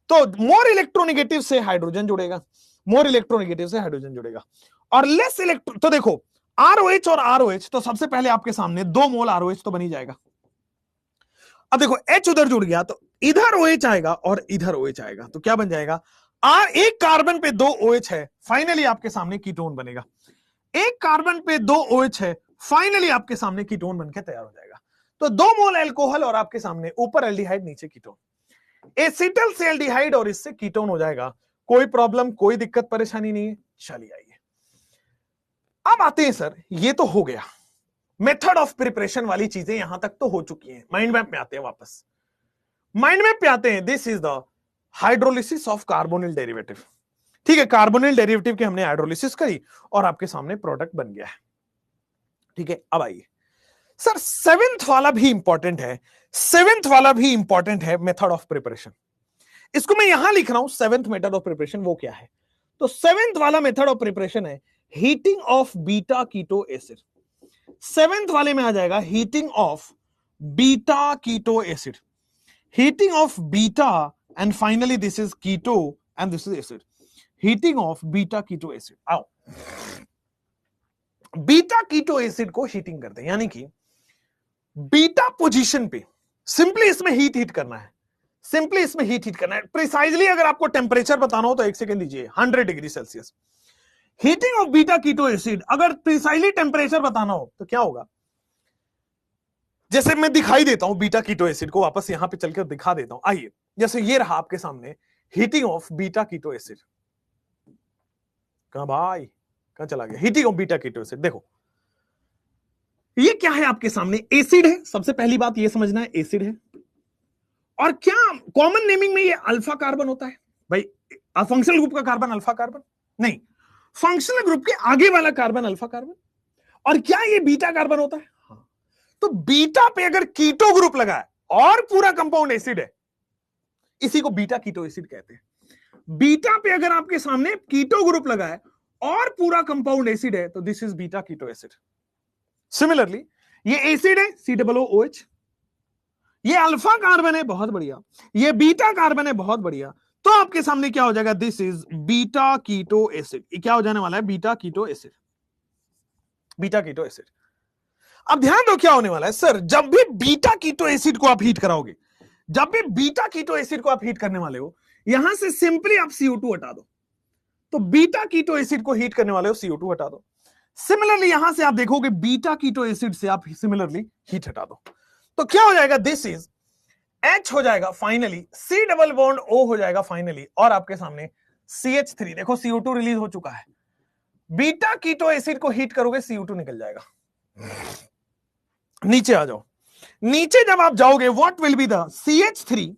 तो मोर इलेक्ट्रोनिगेटिव से हाइड्रोजन जुड़ेगा, मोर इलेक्ट्रोनिगेटिव से हाइड्रोजन जुड़ेगा, और लेस इलेक्ट्रो, तो देखो ROH और ROH, तो सबसे पहले आपके सामने 2 मोल ROH तो बन ही जाएगा। अब देखो H उधर जुड़ गया तो इधर OH आएगा और इधर OH आएगा, तो क्या बन जाएगा? एक कार्बन पे 2 OH है, फाइनली आपके सामने कीटोन बनेगा। एक कार्बन पे 2 OH है, फाइनली आपके सामने कीटोन बनके तैयार हो जाएगा। तो 2 मोल अल्कोहल और आपके सामने ऊपर एल्डिहाइड, नीचे कीटोन। एसिटल से एल्डिहाइड और इससे कीटोन हो जाएगा। कोई प्रॉब्लम, कोई दिक्कत परेशानी नहीं है। चलिए आइए, अब आते हैं सर, ये तो हो गया, मेथड ऑफ प्रिपरेशन वाली चीजें यहां तक तो हो चुकी हैं। माइंड मैप में आते हैं, वापस माइंड मैप पे आते हैं। This is the hydrolysis of carbonyl derivative. ठीक है, कार्बोनिल डेरिवेटिव की हमने हाइड्रोलिसिस करी और आपके सामने प्रोडक्ट बन गया है। ठीक है, अब आइए सर, 7th वाला भी इंपॉर्टेंट है, 7th वाला भी इंपॉर्टेंट है, मेथड ऑफ प्रिपरेशन। इसको मैं यहां लिख रहा हूं, 7th मेथड ऑफ प्रिपरेशन वो क्या है? तो 7th वाला मेथड ऑफ प्रिपरेशन है heating of beta keto acid. 7th वाले में आ जाएगा heating of beta keto acid, heating of beta and finally this is keto and this is acid, heating of beta keto acid. आओ, beta keto acid को heating करते हैं, यानी कि बीटा पोजीशन पे सिंपली इसमें हीट करना है, सिंपली इसमें हीट करना है। प्रिसाइजली अगर आपको टेम्परेचर बताना हो तो 1 सेकंड दीजिए, 100 degree Celsius. Heating of beta keto acid, अगर प्रिसाइजली टेम्परेचर बताना हो तो क्या होगा? जैसे मैं दिखाई देता हूं बीटा कीटो एसिड को, वापस यहां पे चल के दिखा देता हूं, आइए। जैसे ये रहा आपके सामने heating of beta keto acid. कहां भाई, कहां चला गया? Heating of beta keto acid. देखो ये क्या है आपके सामने? एसिड है। सबसे पहली बात ये समझना है, एसिड है। और क्या कॉमन नेमिंग में ये अल्फा कार्बन होता है भाई? फंक्शनल ग्रुप का कार्बन अल्फा कार्बन नहीं, फंक्शनल ग्रुप के आगे वाला कार्बन अल्फा कार्बन। और क्या ये बीटा कार्बन होता है? हाँ। तो बीटा पे अगर कीटो ग्रुप लगा है और पूरा कंपाउंड एसिड है, इसी को बीटा कीटो एसिड कहते हैं। बीटा पे अगर आपके सामने कीटो ग्रुप लगा है और पूरा कंपाउंड एसिड है, तो this is beta keto acid. Similarly ये एसिड है COOH, ये अल्फा कार्बन है, बहुत बढ़िया, ये बीटा कार्बन है, बहुत बढ़िया। तो आपके सामने क्या हो जाएगा? This is beta keto acid. ये क्या हो जाने वाला है? Beta keto acid, beta keto acid. अब ध्यान दो क्या होने वाला है सर, जब भी बीटा कीटो एसिड को आप हीट कराओगे, जब भी बीटा कीटो एसिड को आप हीट करने वाले हो, यहां से सिंपली आप CO2 हटा दो। तो बीटा कीटो एसिड को हीट करने वाले हो, CO2 हटा दो। सिमिलरली यहां से आप देखोगे बीटा कीटो एसिड से आप सिमिलरली हीट हटा दो, तो क्या हो जाएगा? दिस इज H हो जाएगा finally, C double bond O हो जाएगा फाइनली, और आपके सामने CH3। देखो CO2 रिलीज हो चुका है। बीटा कीटो एसिड को हीट करोगे, CO2 निकल जाएगा। नीचे आ जाओ। नीचे जब आप जाओगे, what will be the CH3,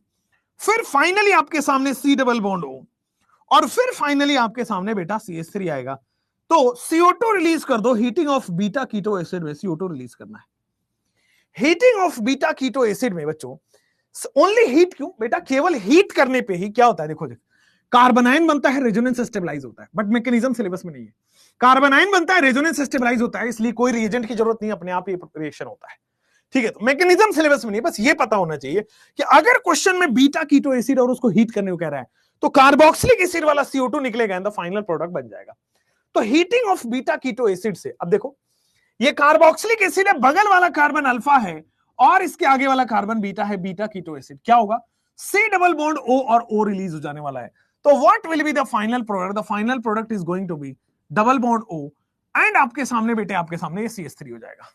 फिर फाइनली आपके सामने C डबल बॉन्ड O, और फिर फाइनली आपके सामने बेटा CH3 आएगा। तो CO2 रिलीज कर दो। Heating of beta keto acid में CO2 रिलीज करना है। Heating of beta keto acid में बच्चों ओनली हीट क्यों बेटा? केवल हीट करने पे ही क्या होता है? देखो कार्बनाइन बनता है, रेजोनेंस स्टेबलाइज होता है, बट मैकेनिज्म सिलेबस में नहीं है। कार्बनाइन बनता है, रेजोनेंस स्टेबलाइज होता है, इसलिए कोई रिएजेंट की जरूरत नहीं, अपने आप ही रिएक्शन होता है। ठीक है, तो मैकेनिज्म सिलेबस में नहीं, बस ये पता होना चाहिए कि अगर क्वेश्चन में बीटा कीटो एसिड और उसको हीट करने को कह रहा है, तो कार्बोक्सिलिक एसिड वाला CO2 निकलेगा एंड द फाइनल प्रोडक्ट बन जाएगा। तो heating of beta keto acid से, अब देखो ये कार्बोक्सिलिक एसिड है, बगल वाला कार्बन अल्फा है और इसके आगे वाला कार्बन बीटा है, बीटा कीटो एसिड। क्या होगा? C डबल बॉन्ड O और O रिलीज हो जाने वाला है। तो what will be the final product? The final product is going to be double bond O, and आपके सामने बेटे, आपके सामने ये CH3 हो जाएगा।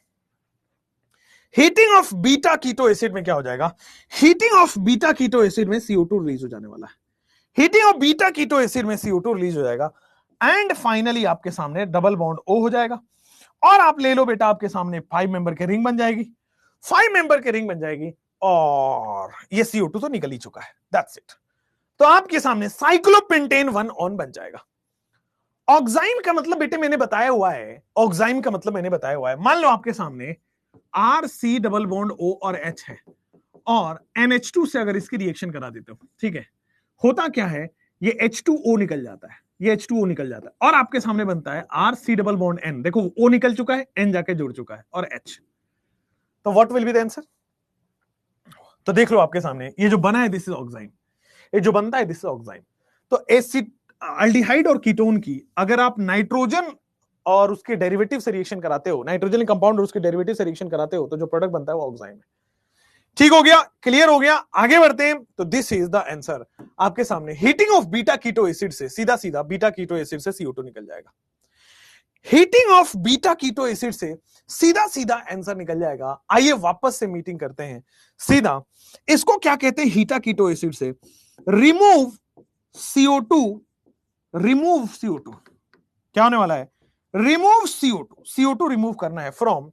Heating of beta keto acid में क्या हो जाएगा? Heating of beta keto acid में CO2 रिलीज हो जाने वाला है। Heating of beta keto acid में CO2 रिलीज हो जाएगा, एंड फाइनली आपके सामने डबल बॉन्ड O हो जाएगा। और आप ले लो बेटा, आपके सामने 5 मेंबर के रिंग बन जाएगी, 5 मेंबर के रिंग बन जाएगी, और ये CO2 तो निकल ही चुका है। That's it. तो आपके सामने साइक्लोपेंटेन 1 ऑन बन जाएगा। ऑक्साइन का मतलब बेटे मैंने बताया हुआ है, ऑक्साइन का मतलब मैंने बताया हुआ है। मान लो आपके सामने RC डबल बॉन्ड O और H है, और NH2 से अगर इसकी रिएक्शन करा देते हो, ठीक है, होता क्या है? ये H2O निकल जाता है, ये H2O निकल जाता है, और आपके सामने बनता है RC डबल बॉन्ड N। देखो O निकल चुका है, N जाके जुड़ चुका है, और H। तो what will be the answer? तो देख लो आपके सामने ये जो बना है, दिस इज ऑक्साइन, ये जो बनता है दिस इज ऑक्साइन। तो एसिड अल्डिहाइड और कीटोन की अगर आप नाइट्रोजन और उसके डेरिवेटिव से रिएक्शन कराते हो, नाइट्रोजन कंपाउंड और उसके डेरिवेटिव से रिएक्शन कराते हो, तो जो प्रोडक्ट बनता है वो ऑक्साइन है। ठीक हो गया, क्लियर हो गया, आगे बढ़ते हैं। तो दिस इज द आंसर आपके सामने। Heating of beta keto acid से सीधा सीधा बीटा कीटो एसिड से CO2 निकल जाएगा। Heating of beta keto acid से सीधा सीधा आंसर निकल जाएगा। आइए वापस से मीटिंग करते हैं सीधा। इसको क्या कहते हैं? हीटा कीटो एसिड से रिमूव CO2, रिमूव CO2 क्या होने वाला है? रिमूव CO2, CO2 रिमूव करना है from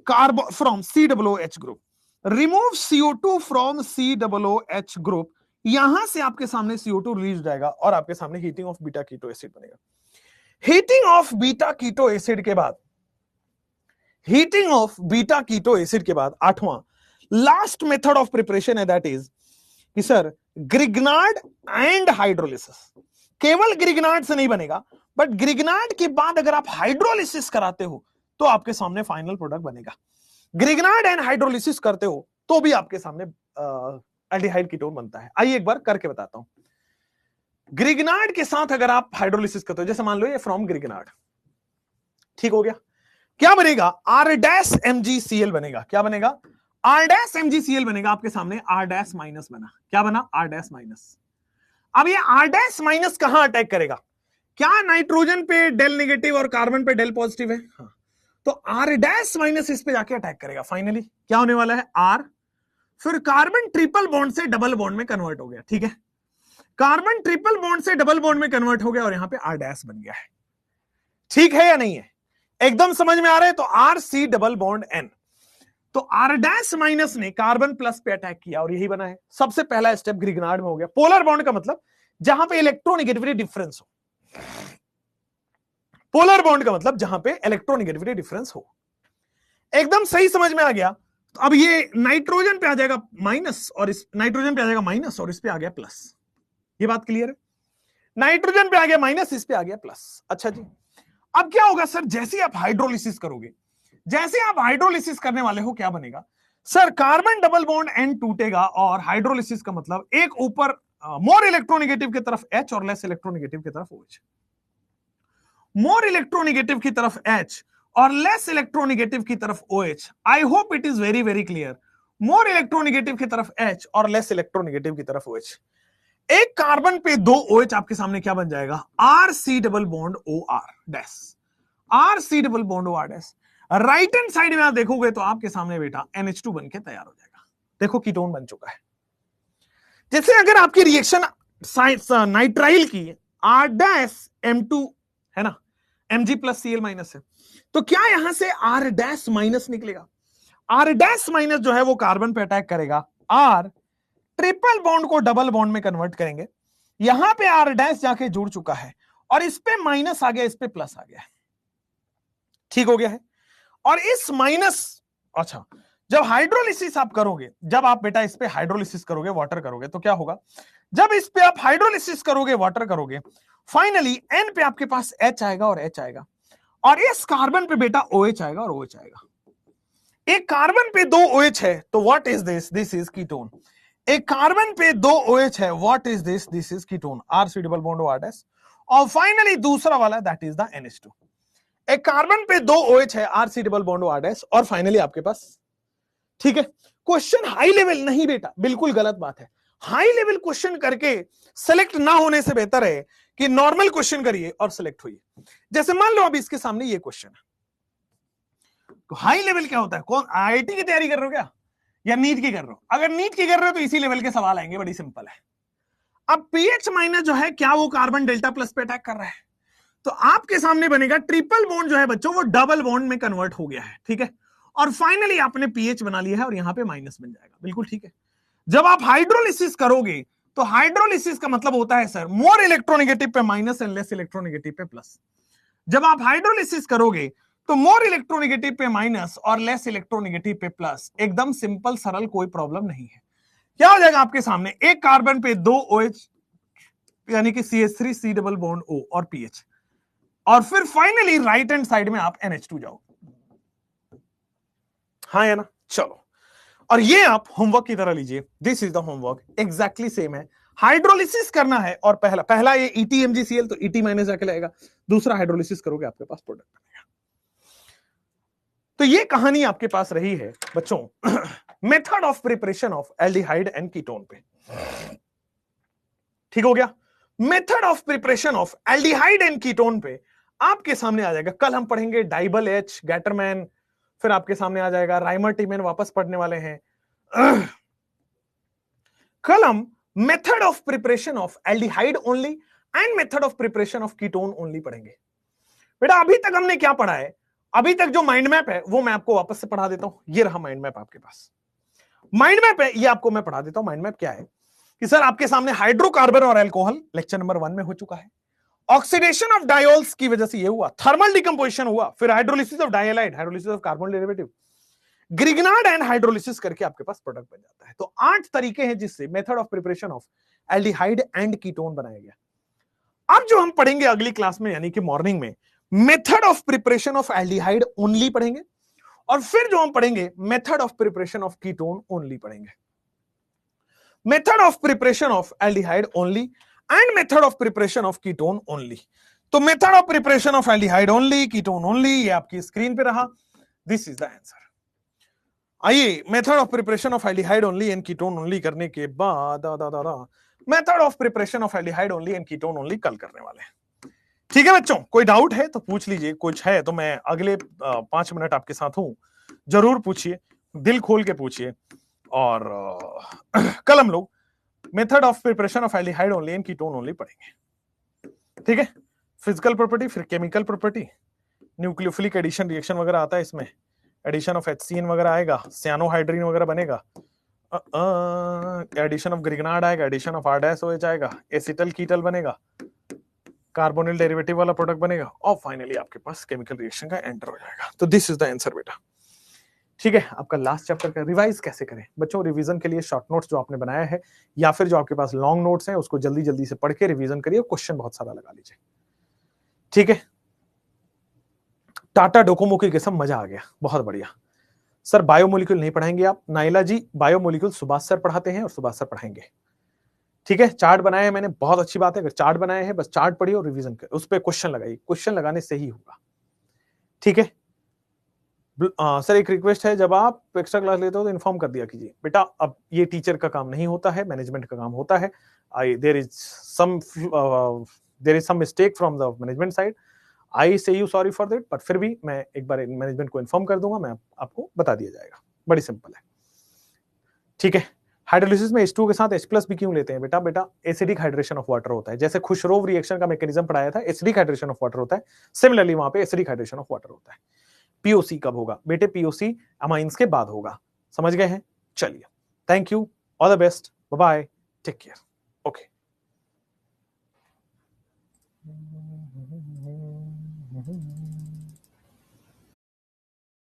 COOH group. Remove CO2 from COOH group. यहां से आपके सामने CO2 रिलीज हो जाएगा, और आपके सामने heating of beta keto acid बनेगा। Heating of beta keto acid के बाद, heating of beta keto acid के बाद आठवां लास्ट मेथड ऑफ प्रिपरेशन है, दैट इज कि सर ग्रिग्नार्ड एंड हाइड्रोलिसिस। केवल ग्रिग्नार्ड से नहीं बनेगा, बट ग्रिग्नार्ड के बाद अगर आप हाइड्रोलिसिस कराते हो तो आपके सामने फाइनल प्रोडक्ट बनेगा। ग्रिग्नार्ड एंड हाइड्रोलिसिस करते हो तो भी आपके सामने एल्डिहाइड कीटोन बनता है। आइए एक बार करके बताता हूं। ग्रिग्नार्ड के साथ अगर आप हाइड्रोलिसिस करते हो, जैसे मान लो ये फ्रॉम ग्रिग्नार्ड, ठीक हो गया, क्या बनेगा? R-MgCl बनेगा। क्या बनेगा? R-MgCl बनेगा। आपके सामने R- माइनस बना। क्या बना? R- minus. अब ये R- माइनस कहां अटैक करेगा? क्या नाइट्रोजन पे डेल नेगेटिव और कार्बन पे डेल पॉजिटिव है? हाँ। तो आर डैश माइनस इस पे जाके अटैक करेगा। फाइनली क्या होने वाला है? आर, फिर कार्बन ट्रिपल बॉन्ड से डबल बॉन्ड में कन्वर्ट हो गया। ठीक है, कार्बन ट्रिपल बॉन्ड से डबल बॉन्ड में कन्वर्ट हो गया और यहां पे आर डैश बन गया है। ठीक है या नहीं है? एकदम समझ में आ रहा है? तो R C double bond N, तो आर डैश माइनस ने कार्बन प्लस पे अटैक किया और यही बना है। सबसे पहला स्टेप ग्रिग्नार्ड में हो गया। पोलर बॉन्ड का मतलब जहां पे इलेक्ट्रोनेगेटिविटी डिफरेंस हो, पोलर बॉन्ड का मतलब जहां पे इलेक्ट्रोनेगेटिविटी डिफरेंस हो। एकदम सही समझ में आ गया। तो अब ये नाइट्रोजन पे आ जाएगा माइनस और इस नाइट्रोजन पे आ जाएगा माइनस और इस पे आ गया प्लस। ये बात क्लियर है? नाइट्रोजन पे आ गया माइनस, इस पे आ गया प्लस। अच्छा जी, अब क्या होगा सर? जैसे आप हाइड्रोलिसिस करोगे, जैसे आप हाइड्रोलिसिस करने वाले हो, क्या बनेगा sir? Carbon double bond N टूटेगा और हाइड्रोलिसिस का मतलब एक ऊपर मोर इलेक्ट्रोनेगेटिव की तरफ H और लेस इलेक्ट्रोनेगेटिव की तरफ OH। मोर इलेक्ट्रोनेगेटिव की तरफ H और लेस इलेक्ट्रोनेगेटिव की तरफ OH। I hope it is very very clear. More electronegative की तरफ H और लेस इलेक्ट्रोनेगेटिव की तरफ OH। एक कार्बन पे दो OH आपके सामने क्या बन जाएगा? R C double bond OR dash, R C double bond OR dash. Right hand side में आप देखोगे तो आपके सामने बेटा NH2 बन के तैयार हो जाएगा। देखो कीटोन बन चुका है। जैसे अगर आपकी रिएक्शन नाइट्राइल की R डैश M2 है ना, Mg प्लस Cl माइनस है, तो क्या यहां से R डैश माइनस निकलेगा? R डैश माइनस जो है वो कार्बन पे अटैक करेगा, R ट्रिपल बॉन्ड को डबल बॉन्ड में कन्वर्ट करेंगे। यहां पे R डैश जाके जुड़ चुका है और इस पे माइनस आ गया, इस पे प्लस आ गया। ठीक हो गया है? और इस माइनस, अच्छा जब हाइड्रोलिसिस आप करोगे, जब आप बेटा इस पे हाइड्रोलिसिस करोगे, वाटर करोगे, तो क्या होगा? जब इस पे आप हाइड्रोलिसिस करोगे, वाटर करोगे, फाइनली N पे आपके पास H आएगा और H आएगा और इस कार्बन पे बेटा OH आएगा और OH आएगा। एक कार्बन पे दो OH है तो what is this? This is ketone. एक कार्बन पे दो OH है, what is this? This is ketone, R C double bond OR dash. और फाइनली दूसरा वाला दैट इज द NH2। एक कार्बन पे दो OH है, R C double bond OR dash, और फाइनली आपके पास। ठीक है, क्वेश्चन हाई लेवल नहीं बेटा, बिल्कुल गलत बात है। हाई लेवल क्वेश्चन करके सेलेक्ट ना होने से बेहतर है कि नॉर्मल क्वेश्चन करिए और सेलेक्ट होइए। जैसे मान लो अभी इसके सामने ये क्वेश्चन है, तो हाई लेवल क्या होता है? कौन IIT की तैयारी कर रहे हो क्या, या नीट की कर रहे हो? अगर नीट की कर रहे हो तो इसी लेवल के सवाल आएंगे, बड़ी सिंपल है। अब पीएच माइनस जो है, क्या वो कार्बन डेल्टा प्लस पे अटैक कर रहा है? तो आपके सामने बनेगा ट्रिपल बॉन्ड जो है बच्चों, वो डबल बॉन्ड में कन्वर्ट हो गया है। ठीक है, और फाइनली आपने पीएच बना लिया है और यहां पे माइनस बन जाएगा। बिल्कुल ठीक है। जब आप हाइड्रोलिसिस करोगे तो हाइड्रोलिसिस का मतलब होता है सर मोर इलेक्ट्रोनेगेटिव पे माइनस एंड लेस इलेक्ट्रोनेगेटिव पे प्लस। जब आप हाइड्रोलिसिस करोगे तो मोर इलेक्ट्रोनेगेटिव पे माइनस और लेस इलेक्ट्रोनेगेटिव पे प्लस। एकदम सिंपल सरल, कोई प्रॉब्लम नहीं है। क्या हो जाएगा आपके सामने? एक कार्बन पे दो OH यानी कि CH3 C double bond O और PH, और फिर फाइनली राइट हैंड साइड में आप NH2 जाओ। हाँ है ना? चलो, और ये आप होमवर्क की तरह लीजिए। This is the homework, exactly same है। हाइड्रोलिसिस करना है और पहला ये EtMgCl, तो ET माइनस जाके लगेगा। दूसरा हाइड्रोलिसिस करोगे आपके पास प्रोडक्ट बनेगा। तो ये कहानी आपके पास रही है बच्चों method of preparation of aldehyde and ketone पे। ठीक हो गया? Method of preparation of aldehyde and ketone पे आपके सामने आ जाएगा। कल हम पढ़ेंगे डाइबल H, गैटरमैन, फिर आपके सामने आ जाएगा राइमर टीमेन, वापस पढ़ने वाले हैं। कल हम method of preparation of aldehyde only and method of preparation of ketone only पढ़ेंगे। बेटा अभी तक हमने क्या पढ़ा है? अभी तक जो माइंड मैप है वो मैं आपको वापस से पढ़ा देता हूं। ये रहा माइंड मैप आपके पास। माइंड मैप है, ये आपको मैं पढ़ा देता हूं। माइंड मैप क्या है कि सर आपके सामने हाइड्रोकार्बन और अल्कोहल लेक्चर नंबर 1 में हो चुका है। ऑक्सीडेशन ऑफ डायोल्स की वजह से ये हुआ, थर्मल डिकम्पोजिशन हुआ, फिर hydrolysis of dihalide, hydrolysis of carbon derivative, Grignard and hydrolysis करके आपके पास प्रोडक्ट बन जाता है। तो 8 तरीके हैं जिससे method of preparation of aldehyde and ketone बनाया गया। अब जो हम पढ़ेंगे अगली क्लास में यानी कि मॉर्निंग में, method of preparation of aldehyde only पढ़ेंगे, और फिर जो हम पढ़ेंगे method of preparation of ketone only पढ़ेंगे। Method of preparation of aldehyde only and method of preparation of ketone only. तो method of preparation of aldehyde only, ketone only, ये आपकी स्क्रीन पे रहा। This is the answer. आइए method of preparation of aldehyde only and ketone only करने के बाद method of preparation of aldehyde only and ketone only कल करने वाले हैं। ठीक है बच्चों, कोई डाउट है तो पूछ लीजिए, कुछ है तो मैं अगले 5 मिनट आपके साथ हूं, जरूर पूछिए, दिल खोल के पूछिए। और कल हम लोग method of preparation of aldehyde only and ketone only पढ़ेंगे। ठीक है, फिजिकल प्रॉपर्टी, फिर chemical property, nucleophilic addition reaction वगैरह आता है इसमें, एडिशन ऑफ HCN वगैरह आएगा, सियानोहाइड्रीन वगैरह बनेगा, एडिशन ऑफ ग्रिगनार्ड आएगा, एडिशन ऑफ R-OH आएगा, एसिटल कीटल बनेगा, कार्बोनिल डेरिवेटिव वाला प्रोडक्ट बनेगा, और फाइनली आपके पास केमिकल रिएक्शन का एंटर हो जाएगा। तो दिस इज द आंसर बेटा। ठीक है, आपका लास्ट चैप्टर का रिवाइज कैसे करें बच्चों? रिवीजन के लिए शॉर्ट नोट्स जो आपने बनाया है या फिर जो आपके पास लॉन्ग नोट्स हैं उसको जल्दी जल्दी से पढ़ के रिवीजन करिए, क्वेश्चन बहुत सारा लगा लीजिए। ठीक है, टाटा डोकोमो की किस्म, मजा आ गया, बहुत बढ़िया। सर बायोमोलिक्यूल नहीं पढ़ाएंगे आप? नाइला जी बायोमोलिक्यूल सुभाष सर पढ़ाते हैं और सुभाष सर पढ़ाएंगे। ठीक है, चार्ट बनाया है मैंने, बहुत अच्छी बात है, अगर चार्ट बनाए हैं बस चार्ट पढ़िए और रिवीजन करिए, उस पर क्वेश्चन लगाइए, क्वेश्चन लगाने से ही होगा। ठीक है सर, एक रिक्वेस्ट है, जब आप एक्स्ट्रा क्लास लेते हो तो इन्फॉर्म कर दिया कीजिए बेटा। अब ये टीचर का काम नहीं होता है, मैनेजमेंट का काम होता है। There is some mistake from the management side, I say you sorry for that, but फिर भी मैं एक बार मैनेजमेंट को इन्फॉर्म कर दूंगा, मैं आपको बता दिया जाएगा, बड़ी सिंपल है। ठीक है, हाइड्रोलिसिस में H2 के साथ H+ भी क्यों लेते हैं बेटा? बेटा एसिडिक हाइड्रेशन ऑफ वाटर होता है, जैसे खुशरोव रिएक्शन का मैकेनिज्म पढ़ाया था, एसिडिक हाइड्रेशन ऑफ वाटर होता है, सिमिलरली वहां पे एसिडिक हाइड्रेशन ऑफ वाटर होता है। POC कब होगा बेटे? POC अमाइंस के बाद होगा, समझ गए हैं? चलिए, thank you, all the best, bye bye, take care, okay.